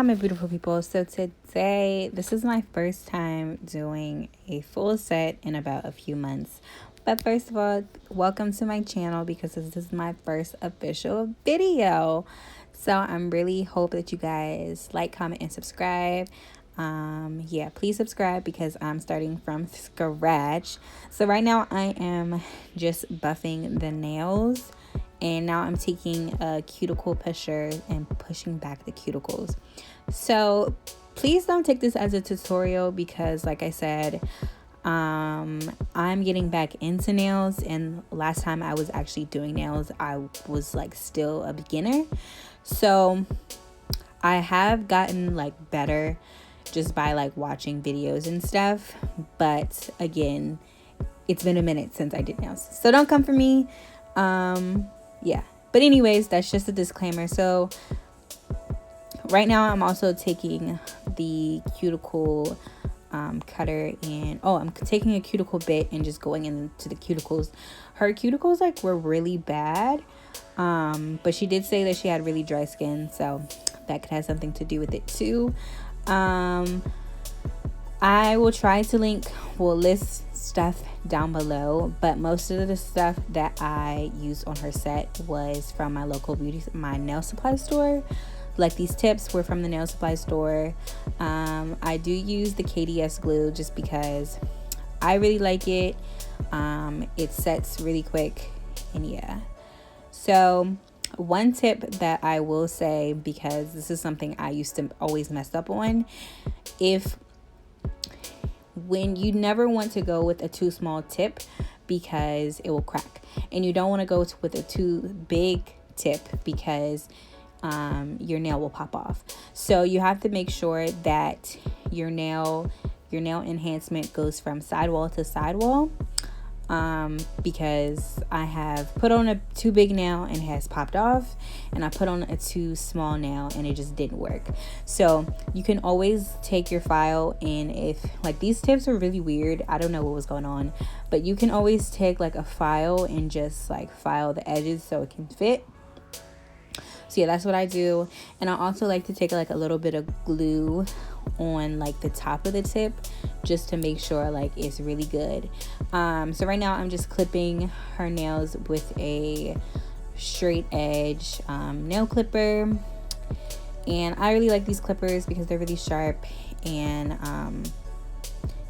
Hi, my beautiful people. So today, this is my first time doing a full set in about a few months. But first of all, welcome to my channel because this is my first official video. So I'm really hope that you guys like, comment, and subscribe. Yeah, please subscribe because I'm starting from scratch. So right now I am just buffing the nails. And now I'm taking a cuticle pusher and pushing back the cuticles. So please don't take this as a tutorial because, like I said, I'm getting back into nails. And last time I was actually doing nails, I was like still a beginner. So I have gotten like better just by like watching videos and stuff. But again, it's been a minute since I did nails. So don't come for me. Yeah, but anyways, that's just a disclaimer. So right now I'm also taking the cuticle cutter and I'm taking a cuticle bit and just going into the cuticles. Her cuticles like were really bad, but she did say that she had really dry skin, so that could have something to do with it too. I will try to list stuff down below, but most of the stuff that I used on her set was from my local my nail supply store. Like these tips were from the nail supply store. I do use the KDS glue just because I really like it. It sets really quick, and yeah. So one tip that I will say, because this is something I used to always mess up on, when you never want to go with a too small tip because it will crack, and you don't want to go with a too big tip because your nail will pop off. So you have to make sure that your nail enhancement goes from sidewall to sidewall, because I have put on a too big nail and it has popped off, and I put on a too small nail and it just didn't work. So you can always take your file, and if like these tips are really weird, I don't know what was going on, but you can always take like a file and just like file the edges so it can fit. So yeah, that's what I do. And I also like to take like a little bit of glue on like the top of the tip just to make sure like it's really good. So right now I'm just clipping her nails with a straight edge nail clipper, and I really like these clippers because they're really sharp, and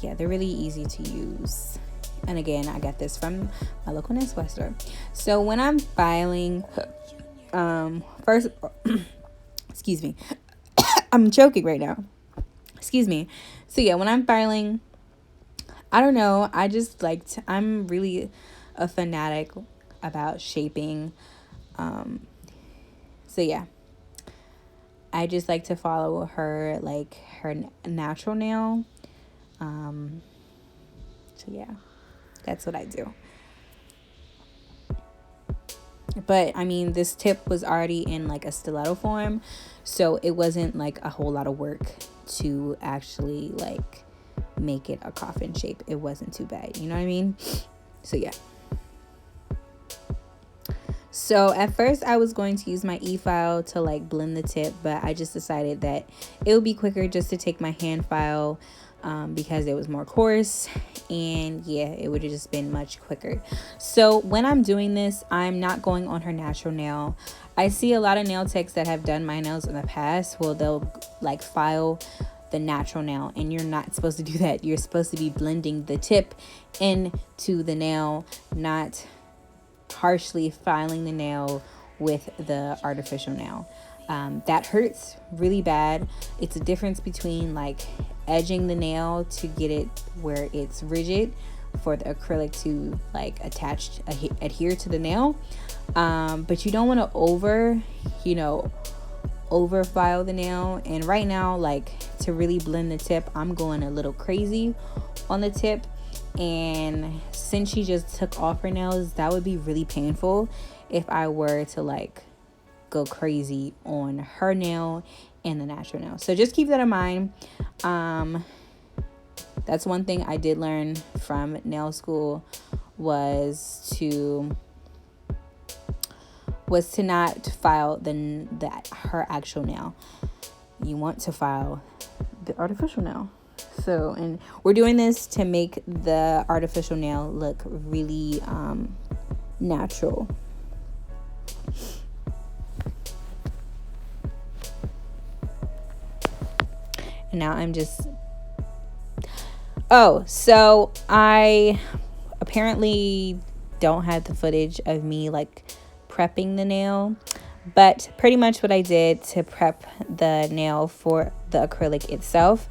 yeah, they're really easy to use. And again, I got this from my local nail supply store. So when I'm filing, first excuse me, I'm choking right now, excuse me. So yeah, when I'm filing, I don't know, I just I'm really a fanatic about shaping. So yeah, I just like to follow her natural nail. So yeah, that's what I do. But I mean, this tip was already in like a stiletto form, so it wasn't like a whole lot of work to actually like make it a coffin shape. It wasn't too bad, you know what I mean? So yeah. So at first I was going to use my e-file to like blend the tip, but I just decided that it would be quicker just to take my hand file, because it was more coarse, and yeah, it would have just been much quicker. So when I'm doing this, I'm not going on her natural nail. I see a lot of nail techs that have done my nails in the past. Well, they'll like file the natural nail, and you're not supposed to do that. You're supposed to be blending the tip into the nail, not harshly filing the nail with the artificial nail. That hurts really bad. It's a difference between like edging the nail to get it where it's rigid for the acrylic to like adhere to the nail, but you don't want to over file the nail. And right now, like, to really blend the tip, I'm going a little crazy on the tip, and since she just took off her nails, that would be really painful if I were to like go crazy on her nail and the natural nail. So just keep that in mind. That's one thing I did learn from nail school was to not file her actual nail. you want to file the artificial nail. So, and we're doing this to make the artificial nail look really natural. And now I'm just... Oh, so I apparently don't have the footage of me like prepping the nail, but pretty much what I did to prep the nail for the acrylic itself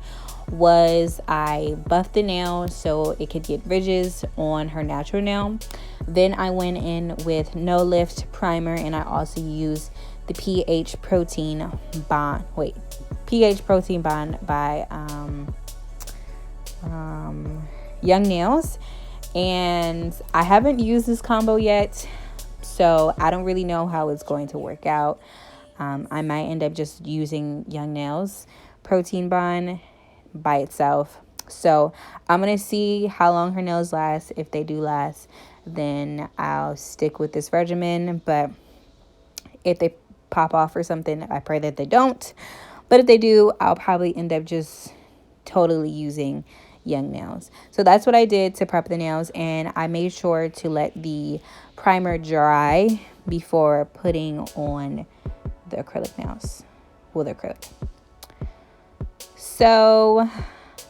was I buffed the nail so it could get ridges on her natural nail. Then I went in with no lift primer, and I also used the pH protein bond by Young Nails. And I haven't used this combo yet, so I don't really know how it's going to work out. I might end up just using Young Nails protein bond by itself. So I'm gonna see how long her nails last. If they do last, then I'll stick with this regimen. But if they pop off or something, I pray that they don't. But if they do, I'll probably end up just totally using Young Nails. So that's what I did to prep the nails, and I made sure to let the primer dry before putting on the acrylic nails with acrylic. So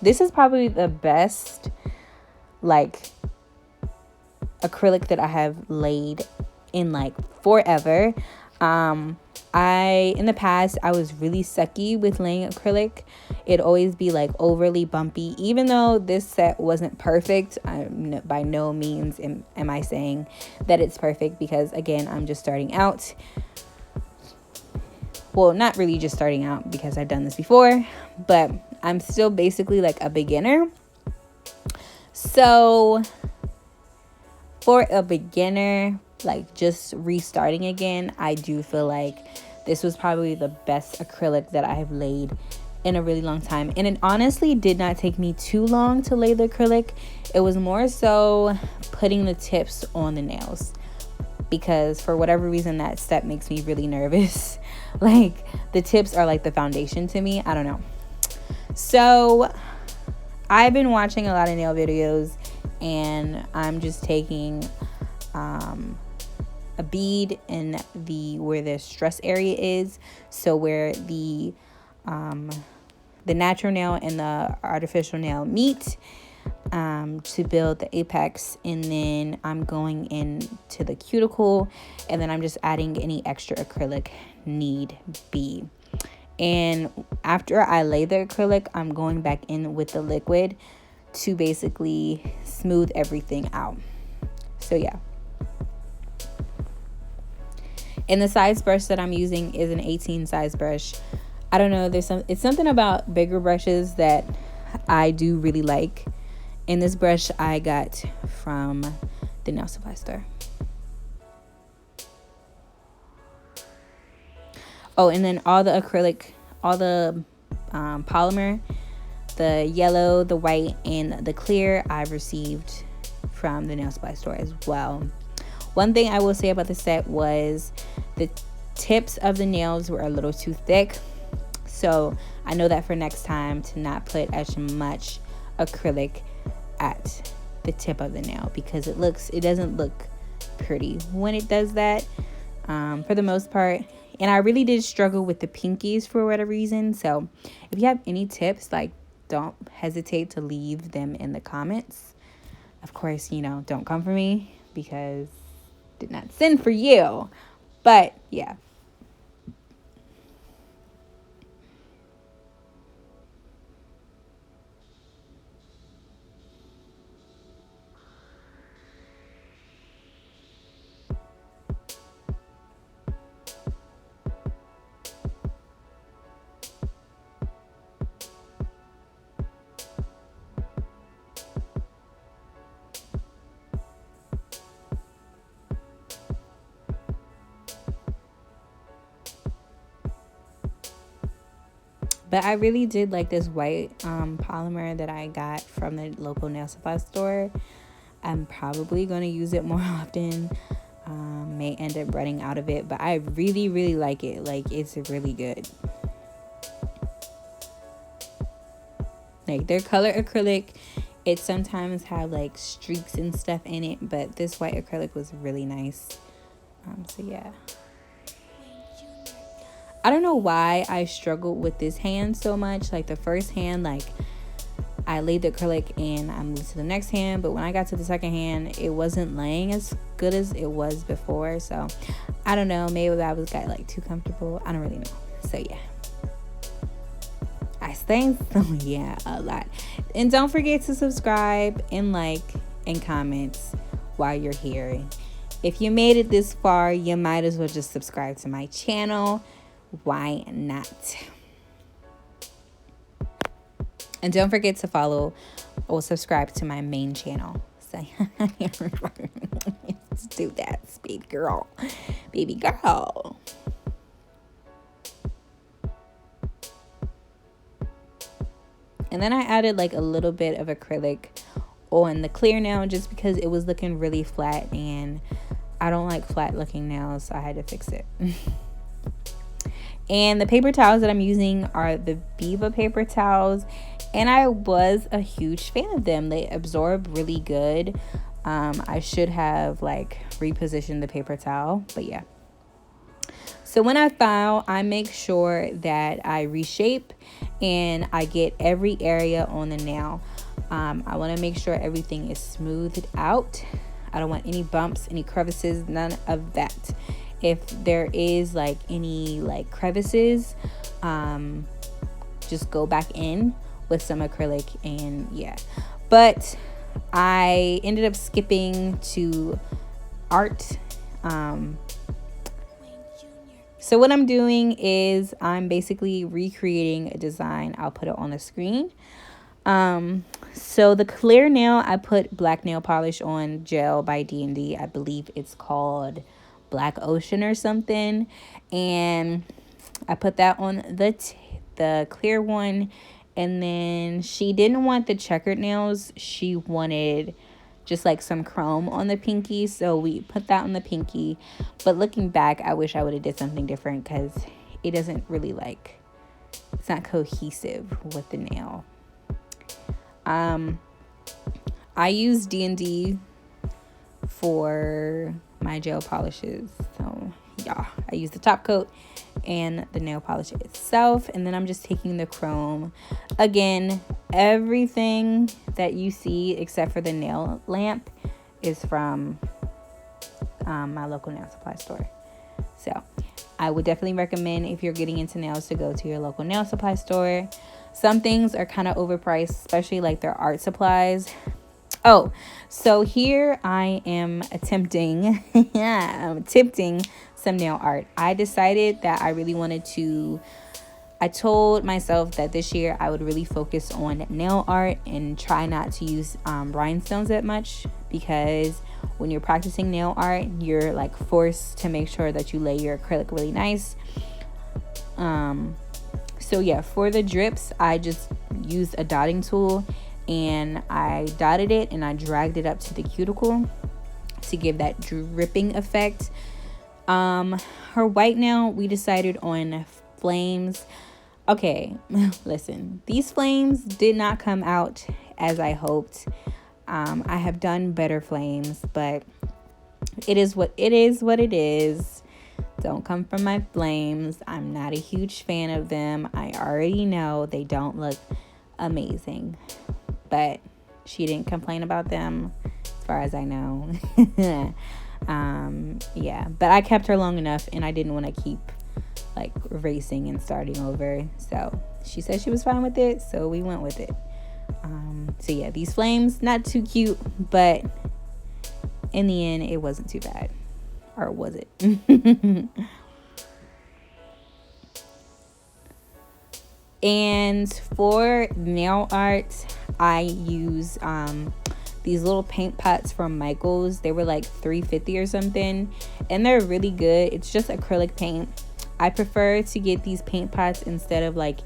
this is probably the best like acrylic that I have laid in like forever. In the past, I was really sucky with laying acrylic. It'd always be like overly bumpy. Even though this set wasn't perfect, by no means am I saying that it's perfect, because again, I'm just starting out. Well, not really just starting out, because I've done this before, but I'm still basically like a beginner. So for a beginner, like just restarting again, I do feel like this was probably the best acrylic that I have laid in a really long time. And it honestly did not take me too long to lay the acrylic. It was more so putting the tips on the nails, because for whatever reason that step makes me really nervous. Like the tips are like the foundation to me. I don't know. So I've been watching a lot of nail videos, and I'm just taking a bead in where the stress area is, so where the natural nail and the artificial nail meet, to build the apex. And then I'm going into the cuticle, and then I'm just adding any extra acrylic need be. And after I lay the acrylic, I'm going back in with the liquid to basically smooth everything out. So yeah. And the size brush that I'm using is an 18 size brush. I don't know, it's something about bigger brushes that I do really like. And this brush I got from the nail supply store. Oh, and then all the acrylic, all the polymer, the yellow, the white, and the clear, I received from the nail supply store as well. One thing I will say about the set was the tips of the nails were a little too thick. So I know that for next time to not put as much acrylic at the tip of the nail, because it doesn't look pretty when it does that, for the most part. And I really did struggle with the pinkies for whatever reason. So if you have any tips, like, don't hesitate to leave them in the comments. Of course, don't come for me, because did not send for you. But yeah. But I really did like this white polymer that I got from the local nail supply store. I'm probably going to use it more often. May end up running out of it, but I really, really like it. Like, it's really good. Like their color acrylic, it sometimes have like streaks and stuff in it, but this white acrylic was really nice. So yeah, I don't know why I struggled with this hand so much. Like the first hand, like I laid the acrylic and I moved to the next hand, but when I got to the second hand, it wasn't laying as good as it was before. So I don't know, maybe I was got like too comfortable. I don't really know. So yeah, I think so. Yeah, a lot. And don't forget to subscribe and like and comments while you're here. If you made it this far, you might as well just subscribe to my channel. Why not? And don't forget to follow or subscribe to my main channel. So let's do that, baby girl. Baby girl. And then I added like a little bit of acrylic on the clear nail just because it was looking really flat and I don't like flat looking nails, so I had to fix it. And the paper towels that I'm using are the Viva paper towels, and I was a huge fan of them. They absorb really good. I should have like repositioned the paper towel, but yeah. So when I file, I make sure that I reshape and I get every area on the nail. I want to make sure everything is smoothed out. I don't want any bumps, any crevices, none of that. If there is like any like crevices, just go back in with some acrylic and yeah. But I ended up skipping to art. So what I'm doing is I'm basically recreating a design. I'll put it on the screen. So the clear nail, I put black nail polish on, gel by D&D. I believe it's called Black Ocean or something, and I put that on the clear one. And then she didn't want the checkered nails, she wanted just like some chrome on the pinky, so we put that on the pinky. But looking back, I wish I would have did something different because it doesn't really like, it's not cohesive with the nail. I use D&D for my gel polishes, so yeah, I use the top coat and the nail polish itself, and then I'm just taking the chrome. Again, everything that you see except for the nail lamp is from my local nail supply store. So I would definitely recommend, if you're getting into nails, to go to your local nail supply store. Some things are kind of overpriced, especially like their art supplies. Oh, so here I am attempting some nail art. I decided that I really wanted to, I told myself that this year I would really focus on nail art and try not to use rhinestones that much, because when you're practicing nail art, you're like forced to make sure that you lay your acrylic really nice. So yeah, for the drips, I just used a dotting tool and I dotted it and I dragged it up to the cuticle to give that dripping effect. Her white nail, we decided on flames. Okay, listen, these flames did not come out as I hoped. I have done better flames, but it is what it is. Don't come from my flames. I'm not a huge fan of them. I already know they don't look amazing, but she didn't complain about them as far as I know. Yeah, but I kept her long enough and I didn't want to keep like racing and starting over, so she said she was fine with it, so we went with it. So yeah, these flames, not too cute, but in the end it wasn't too bad. Or was it? And for nail art, I use these little paint pots from Michaels. They were like $3.50 or something, and they're really good. It's just acrylic paint. I prefer to get these paint pots instead of like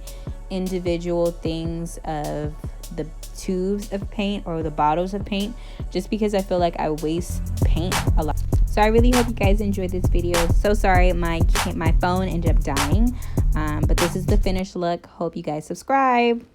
individual things of the tubes of paint or the bottles of paint, just because I feel like I waste paint a lot. So I really hope you guys enjoyed this video. So sorry my phone ended up dying, but this is the finished look. Hope you guys subscribe.